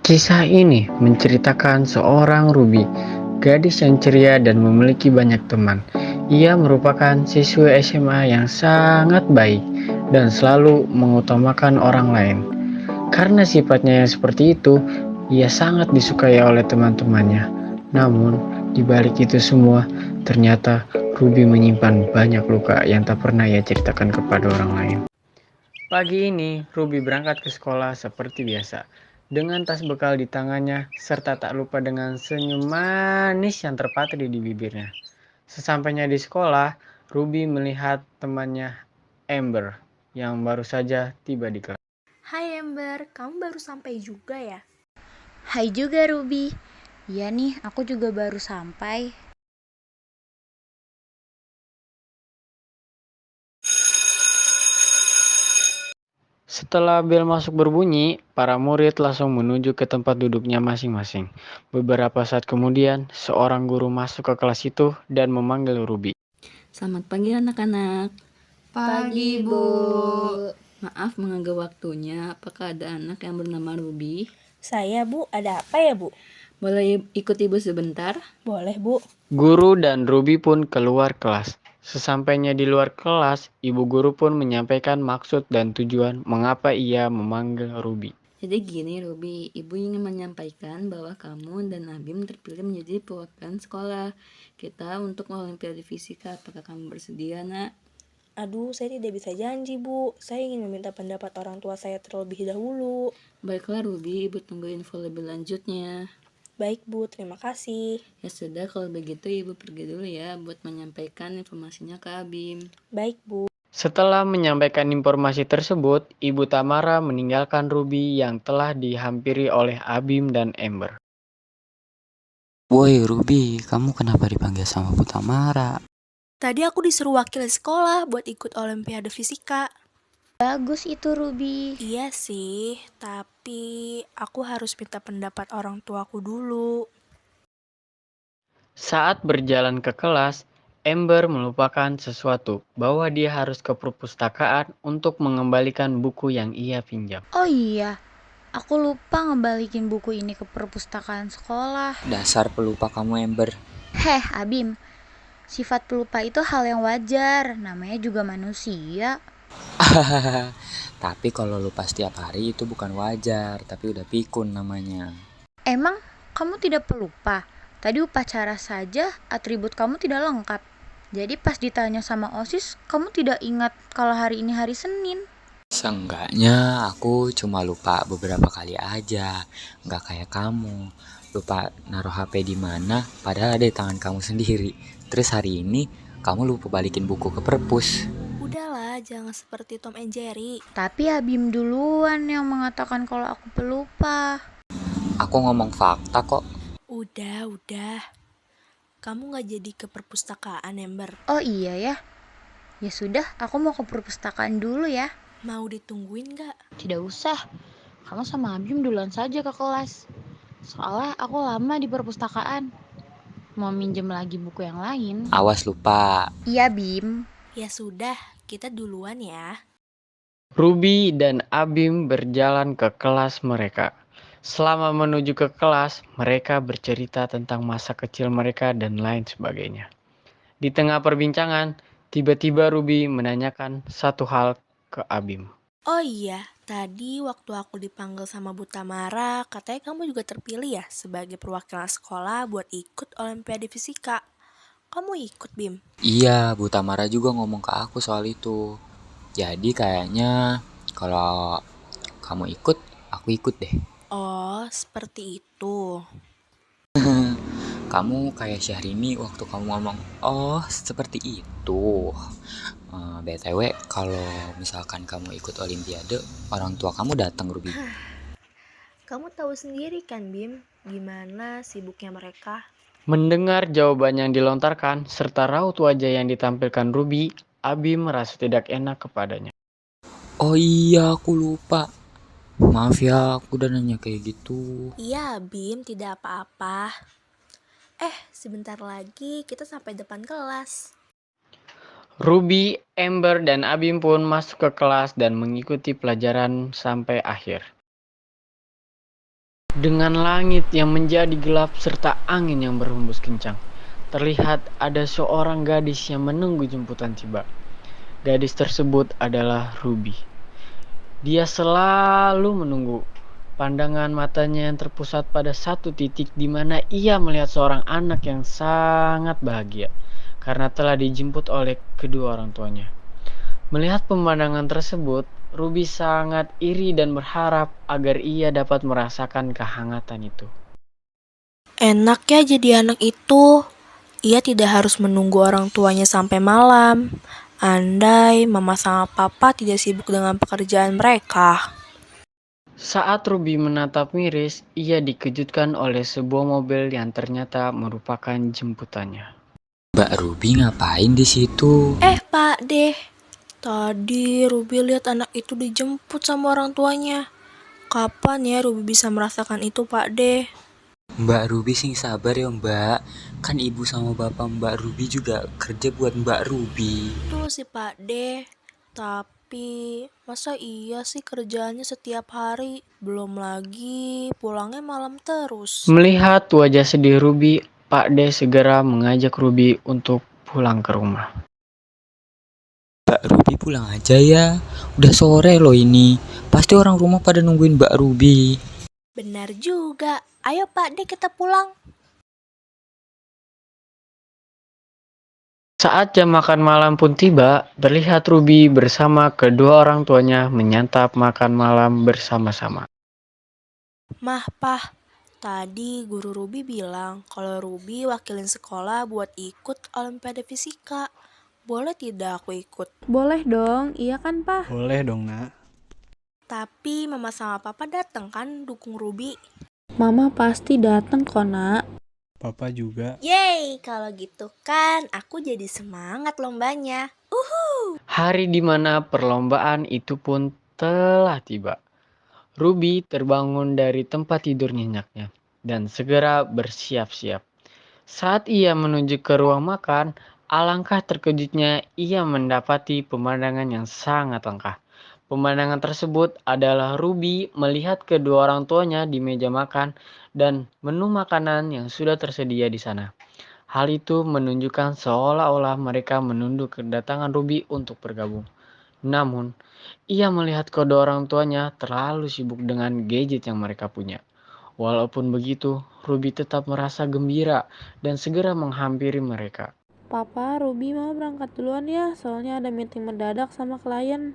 Kisah ini menceritakan seorang Ruby, gadis yang ceria dan memiliki banyak teman. Ia merupakan siswa SMA yang sangat baik dan selalu mengutamakan orang lain. Karena sifatnya yang seperti itu, ia sangat disukai oleh teman-temannya. Namun, di balik itu semua, ternyata Ruby menyimpan banyak luka yang tak pernah ia ceritakan kepada orang lain. Pagi ini, Ruby berangkat ke sekolah seperti biasa, dengan tas bekal di tangannya, serta tak lupa dengan senyum manis yang terpatri di bibirnya. Sesampainya di sekolah, Ruby melihat temannya Amber, yang baru saja tiba di kelas. Hai Ember, kamu baru sampai juga ya? Hai juga Ruby. Iya nih, aku juga baru sampai. Setelah bel masuk berbunyi, para murid langsung menuju ke tempat duduknya masing-masing. Beberapa saat kemudian, seorang guru masuk ke kelas itu dan memanggil Ruby. Selamat pagi anak-anak. Pagi, Bu. Maaf mengganggu waktunya. Apakah ada anak yang bernama Ruby? Saya, Bu. Ada apa ya, Bu? Boleh ikut ibu sebentar? Boleh, Bu. Guru dan Ruby pun keluar kelas. Sesampainya di luar kelas, ibu guru pun menyampaikan maksud dan tujuan mengapa ia memanggil Ruby. Jadi gini Ruby, ibu ingin menyampaikan bahwa kamu dan Abim terpilih menjadi perwakilan sekolah kita untuk Olimpiade Fisika. Apakah kamu bersedia, nak? Aduh, saya tidak bisa janji, Bu. Saya ingin meminta pendapat orang tua saya terlebih dahulu. Baiklah Ruby, ibu tunggu info lebih lanjutnya. Baik, Bu. Terima kasih. Ya sudah, kalau begitu ibu pergi dulu ya buat menyampaikan informasinya ke Abim. Baik, Bu. Setelah menyampaikan informasi tersebut, Ibu Tamara meninggalkan Ruby yang telah dihampiri oleh Abim dan Amber. Woi Ruby, kamu kenapa dipanggil sama Bu Tamara? Tadi aku disuruh wakil sekolah buat ikut Olimpiade Fisika. Bagus itu Ruby. Iya sih, tapi aku harus minta pendapat orang tuaku dulu. Saat berjalan ke kelas, Amber melupakan sesuatu bahwa dia harus ke perpustakaan untuk mengembalikan buku yang ia pinjam. Oh iya, aku lupa ngebalikin buku ini ke perpustakaan sekolah. Dasar pelupa kamu Ember. Heh, Abim. Sifat pelupa itu hal yang wajar, namanya juga manusia. Tapi kalau lupa setiap hari itu bukan wajar, tapi udah pikun namanya. Emang kamu tidak pelupa? Tadi upacara saja atribut kamu tidak lengkap. Jadi pas ditanya sama OSIS, kamu tidak ingat kalau hari ini hari Senin. Seenggaknya aku cuma lupa beberapa kali aja, nggak kayak kamu. Lupa naruh HP di mana, padahal ada di tangan kamu sendiri. Terus hari ini kamu lupa balikin buku ke perpus. Udahlah, jangan seperti Tom and Jerry. Tapi Abim duluan yang mengatakan kalau aku pelupa. Aku ngomong fakta kok. Udah. Kamu gak jadi ke perpustakaan, Ember? Oh iya ya. Ya sudah, aku mau ke perpustakaan dulu ya. Mau ditungguin gak? Tidak usah, kamu sama Abim duluan saja ke kelas. Soalnya aku lama di perpustakaan. Mau minjem lagi buku yang lain. Awas lupa. Iya Bim. Ya sudah, kita duluan ya. Ruby dan Abim berjalan ke kelas mereka. Selama menuju ke kelas, mereka bercerita tentang masa kecil mereka dan lain sebagainya. Di tengah perbincangan, tiba-tiba Ruby menanyakan satu hal ke Abim. Oh iya, tadi waktu aku dipanggil sama Bu Tamara, katanya kamu juga terpilih ya sebagai perwakilan sekolah buat ikut Olimpiade Fisika. Kamu ikut, Bim? Iya, Bu Tamara juga ngomong ke aku soal itu. Jadi kayaknya kalau kamu ikut, aku ikut deh. Oh, seperti itu. Kamu kayak Syahrini waktu kamu ngomong, oh seperti itu. BTW, kalau misalkan kamu ikut Olimpiade, orang tua kamu datang Ruby. Kamu tahu sendiri kan, Bim, gimana sibuknya mereka? Mendengar jawaban yang dilontarkan serta raut wajah yang ditampilkan Ruby, Abim merasa tidak enak kepadanya. Oh iya, aku lupa. Maaf ya, aku udah nanya kayak gitu. Iya, Bim, tidak apa-apa. Sebentar lagi kita sampai depan kelas. Ruby, Amber, dan Abim pun masuk ke kelas dan mengikuti pelajaran sampai akhir. Dengan langit yang menjadi gelap serta angin yang berhembus kencang, terlihat ada seorang gadis yang menunggu jemputan tiba. Gadis tersebut adalah Ruby. Dia selalu menunggu. Pandangan matanya yang terpusat pada satu titik di mana ia melihat seorang anak yang sangat bahagia karena telah dijemput oleh kedua orang tuanya. Melihat pemandangan tersebut, Ruby sangat iri dan berharap agar ia dapat merasakan kehangatan itu. Enak ya jadi anak itu. Ia tidak harus menunggu orang tuanya sampai malam. Andai mama sama papa tidak sibuk dengan pekerjaan mereka. Saat Ruby menatap miris, ia dikejutkan oleh sebuah mobil yang ternyata merupakan jemputannya. Mbak Ruby ngapain di situ? Pak deh. Tadi Ruby lihat anak itu dijemput sama orang tuanya. Kapan ya Ruby bisa merasakan itu, Pak deh? Mbak Ruby sing sabar ya Mbak. Kan ibu sama bapak Mbak Ruby juga kerja buat Mbak Ruby. Betul sih, Pak deh. Tapi masa iya sih kerjaannya setiap hari? Belum lagi pulangnya malam terus. Melihat wajah sedih Ruby, Pak D segera mengajak Ruby untuk pulang ke rumah. Mbak Ruby pulang aja ya. Udah sore loh ini. Pasti orang rumah pada nungguin Mbak Ruby. Benar juga. Ayo Pak deh kita pulang. Saat jam makan malam pun tiba, terlihat Ruby bersama kedua orang tuanya menyantap makan malam bersama-sama. Mah, Pah, tadi guru Ruby bilang kalau Ruby wakilin sekolah buat ikut Olimpiade Fisika. Boleh tidak aku ikut? Boleh dong, iya kan, Pak? Boleh dong, Nak. Tapi mama sama papa datang kan dukung Ruby. Mama pasti datang kok, Nak. Papa juga. Yeay, kalau gitu kan aku jadi semangat lombanya. Hari di mana perlombaan itu pun telah tiba. Ruby terbangun dari tempat tidur nyenyaknya dan segera bersiap-siap. Saat ia menuju ke ruang makan, alangkah terkejutnya ia mendapati pemandangan yang sangat langka. Pemandangan tersebut adalah Ruby melihat kedua orang tuanya di meja makan dan menu makanan yang sudah tersedia di sana. Hal itu menunjukkan seolah-olah mereka menunggu kedatangan Ruby untuk bergabung. Namun, ia melihat kedua orang tuanya terlalu sibuk dengan gadget yang mereka punya. Walaupun begitu, Ruby tetap merasa gembira dan segera menghampiri mereka. Papa, Ruby mau berangkat duluan ya, soalnya ada meeting mendadak sama klien.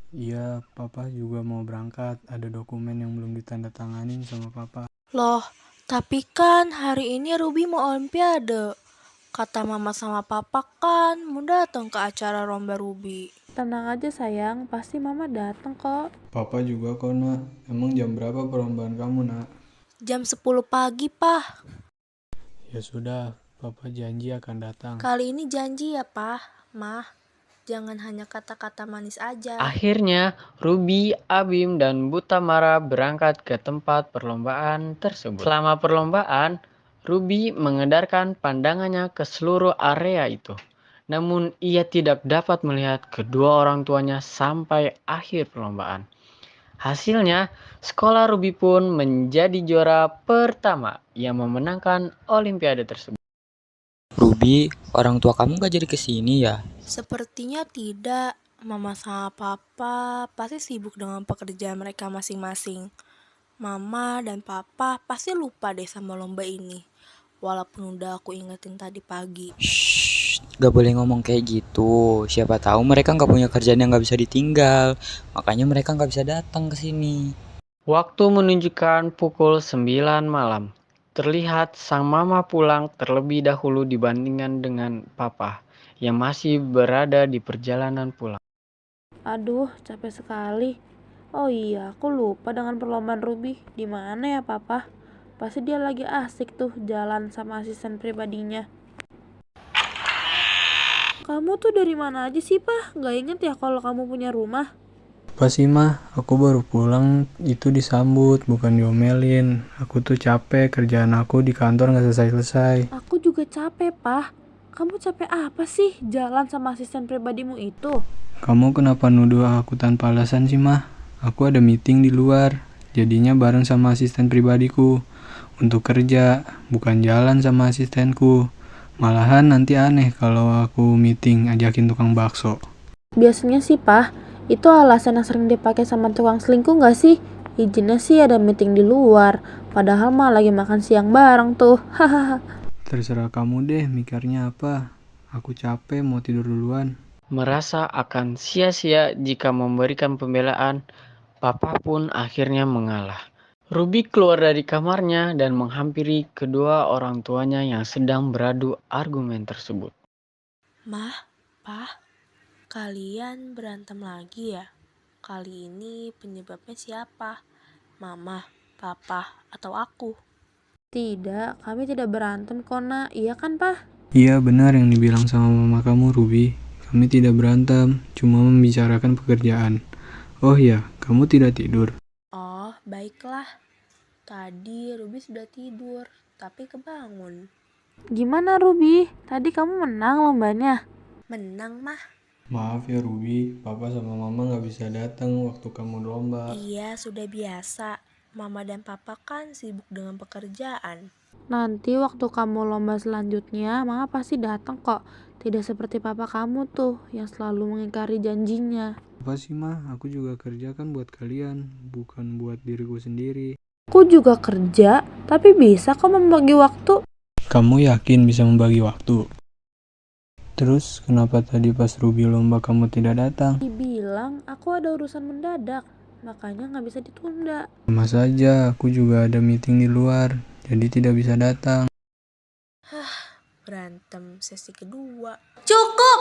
Iya, Papa juga mau berangkat. Ada dokumen yang belum ditandatanganin sama Papa. Loh, tapi kan hari ini Ruby mau Olimpiade. Kata mama sama papa kan mau datang ke acara lomba Ruby. Tenang aja sayang, pasti mama datang kok. Papa juga kok, Nak. Emang jam berapa perlombaan kamu, Nak? Jam 10 pagi, Pah. Ya sudah, Papa janji akan datang. Kali ini janji ya, Pah. Mah, jangan hanya kata-kata manis aja. Akhirnya, Ruby, Abim, dan Butamara berangkat ke tempat perlombaan tersebut. Selama perlombaan, Ruby mengedarkan pandangannya ke seluruh area itu. Namun, ia tidak dapat melihat kedua orang tuanya sampai akhir perlombaan. Hasilnya, sekolah Ruby pun menjadi juara pertama yang memenangkan Olimpiade tersebut. Ruby, orang tua kamu gak jadi kesini ya? Sepertinya tidak. Mama sama papa pasti sibuk dengan pekerjaan mereka masing-masing. Mama dan papa pasti lupa deh sama lomba ini. Walaupun udah aku ingetin tadi pagi. Shh, gak boleh ngomong kayak gitu. Siapa tahu mereka gak punya kerjaan yang gak bisa ditinggal. Makanya mereka gak bisa datang ke sini. Waktu menunjukkan pukul 9 malam. Terlihat sang mama pulang terlebih dahulu dibandingkan dengan papa yang masih berada di perjalanan pulang. Aduh, capek sekali. Oh iya, aku lupa dengan perlombaan Ruby. Di mana ya, Papa? Pasti dia lagi asik tuh jalan sama asisten pribadinya. Kamu tuh dari mana aja sih, Pak? Gak inget ya kalau kamu punya rumah? Apa sih, Mah? Aku baru pulang, itu disambut, bukan diomelin. Aku tuh capek, kerjaan aku di kantor gak selesai-selesai. Aku juga capek, Pak. Kamu capek apa sih jalan sama asisten pribadimu itu? Kamu kenapa nuduh aku tanpa alasan sih, Mah? Aku ada meeting di luar, jadinya bareng sama asisten pribadiku untuk kerja, bukan jalan sama asistenku. Malahan nanti aneh kalau aku meeting ajakin tukang bakso. Biasanya sih, Pah, itu alasan yang sering dipakai sama tukang selingkuh nggak sih? Izinnya sih ada meeting di luar, padahal mah lagi makan siang bareng tuh. Hahaha. Terserah kamu deh mikirnya apa. Aku capek mau tidur duluan. Merasa akan sia-sia jika memberikan pembelaan, Papa pun akhirnya mengalah. Ruby keluar dari kamarnya dan menghampiri kedua orang tuanya yang sedang beradu argumen tersebut. Mah, Pah, kalian berantem lagi ya? Kali ini penyebabnya siapa? Mama, Papa, atau aku? Tidak, kami tidak berantem kok, Nak. Iya kan, Pah? Iya benar yang dibilang sama mama kamu, Ruby. Kami tidak berantem, cuma membicarakan pekerjaan. Oh ya, kamu tidak tidur. Oh, baiklah. Tadi Ruby sudah tidur, tapi kebangun. Gimana, Ruby? Tadi kamu menang lombanya? Menang, Mah. Maaf ya Ruby, papa sama mama gak bisa datang waktu kamu lomba. Iya, sudah biasa. Mama dan Papa kan sibuk dengan pekerjaan. Nanti waktu kamu lomba selanjutnya, Mama pasti datang kok. Tidak seperti papa kamu tuh, yang selalu mengingkari janjinya. Apa sih mah, aku juga kerja kan buat kalian, bukan buat diriku sendiri. Aku juga kerja, tapi bisa kok membagi waktu. Kamu yakin bisa membagi waktu? Terus kenapa tadi pas Ruby lomba kamu tidak datang? Dibilang aku ada urusan mendadak, makanya nggak bisa ditunda. Sama saja, aku juga ada meeting di luar, jadi tidak bisa datang. Berantem sesi kedua. Cukup!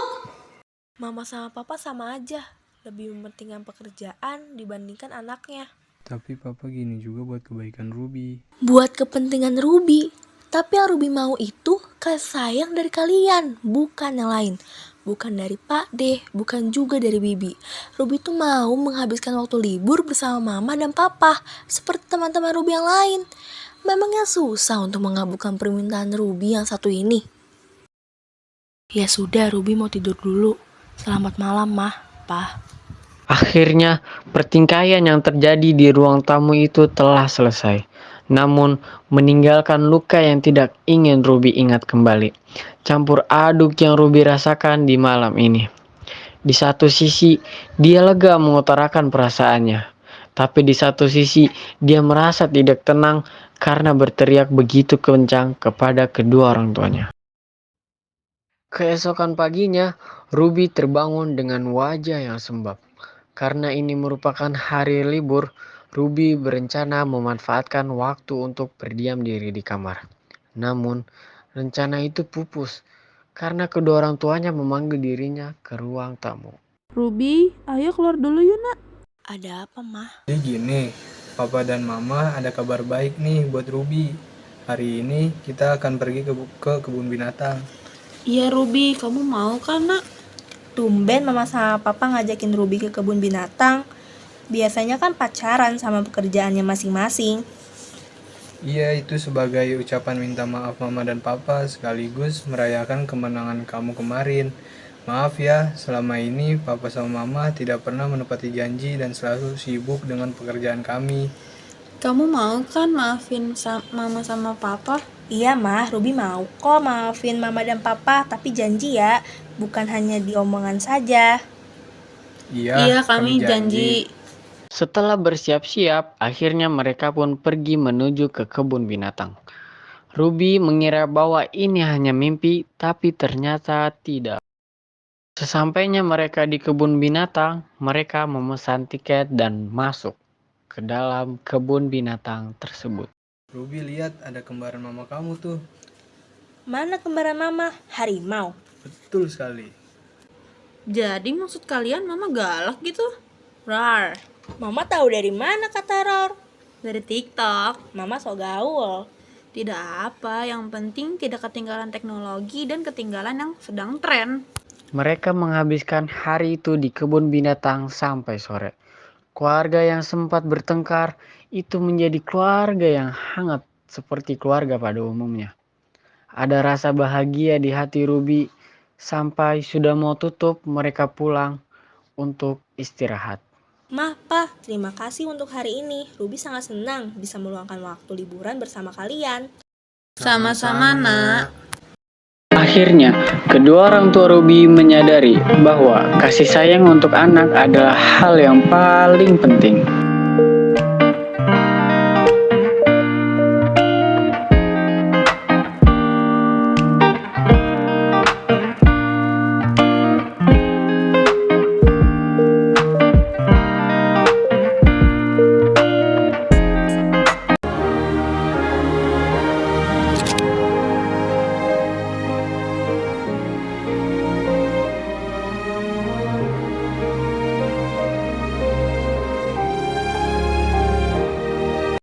Mama sama Papa sama aja. Lebih mementingkan pekerjaan dibandingkan anaknya. Tapi papa gini juga buat kebaikan Ruby. Buat kepentingan Ruby. Tapi yang Ruby mau itu kasih sayang dari kalian, bukan yang lain. Bukan dari Pak D, bukan juga dari Bibi. Ruby tuh mau menghabiskan waktu libur bersama Mama dan Papa, seperti teman-teman Ruby yang lain. Memangnya susah untuk mengabulkan permintaan Ruby yang satu ini? Ya sudah, Ruby mau tidur dulu. Selamat malam, Mah, Pa. Akhirnya, pertingkaian yang terjadi di ruang tamu itu telah selesai. Namun, meninggalkan luka yang tidak ingin Ruby ingat kembali. Campur aduk yang Ruby rasakan di malam ini. Di satu sisi, dia lega mengutarakan perasaannya. Tapi di satu sisi, dia merasa tidak tenang karena berteriak begitu kencang kepada kedua orang tuanya. Keesokan paginya, Ruby terbangun dengan wajah yang sembab. Karena ini merupakan hari libur, Ruby berencana memanfaatkan waktu untuk berdiam diri di kamar. Namun, rencana itu pupus karena kedua orang tuanya memanggil dirinya ke ruang tamu. Ruby, ayo keluar dulu yuk, Nak. Ada apa, Mah? Jadi gini, papa dan mama ada kabar baik nih buat Ruby. Hari ini kita akan pergi ke kebun binatang. Iya Ruby, kamu mau kan nak? Tumben Mama sama Papa ngajakin Ruby ke kebun binatang. Biasanya kan pacaran sama pekerjaannya masing-masing. Iya, itu sebagai ucapan minta maaf mama dan papa sekaligus merayakan kemenangan kamu kemarin. Maaf ya, selama ini papa sama mama tidak pernah menepati janji dan selalu sibuk dengan pekerjaan kami. Kamu mau kan maafin mama sama papa? Iya, Mah, Ruby mau kok maafin Mama dan Papa, tapi janji ya, bukan hanya di omongan saja. Iya, kami janji. Setelah bersiap-siap, akhirnya mereka pun pergi menuju ke kebun binatang. Ruby mengira bahwa ini hanya mimpi, tapi ternyata tidak. Sesampainya mereka di kebun binatang, mereka memesan tiket dan masuk ke dalam kebun binatang tersebut. Ruby lihat ada kembaran mama kamu tuh. Mana kembaran Mama? Harimau. Betul sekali. Jadi maksud kalian mama galak gitu? Rar, Mama tahu dari mana kata Ror? dari TikTok. Mama so gaul. Tidak apa, yang penting tidak ketinggalan teknologi dan ketinggalan yang sedang tren. Mereka menghabiskan hari itu di kebun binatang sampai sore. Keluarga yang sempat bertengkar itu menjadi keluarga yang hangat seperti keluarga pada umumnya. Ada rasa bahagia di hati Ruby sampai sudah mau tutup mereka pulang untuk istirahat. Mah, Pa, terima kasih untuk hari ini. Ruby sangat senang bisa meluangkan waktu liburan bersama kalian. Sama-sama, Nak. Akhirnya, kedua orang tua Ruby menyadari bahwa kasih sayang untuk anak adalah hal yang paling penting.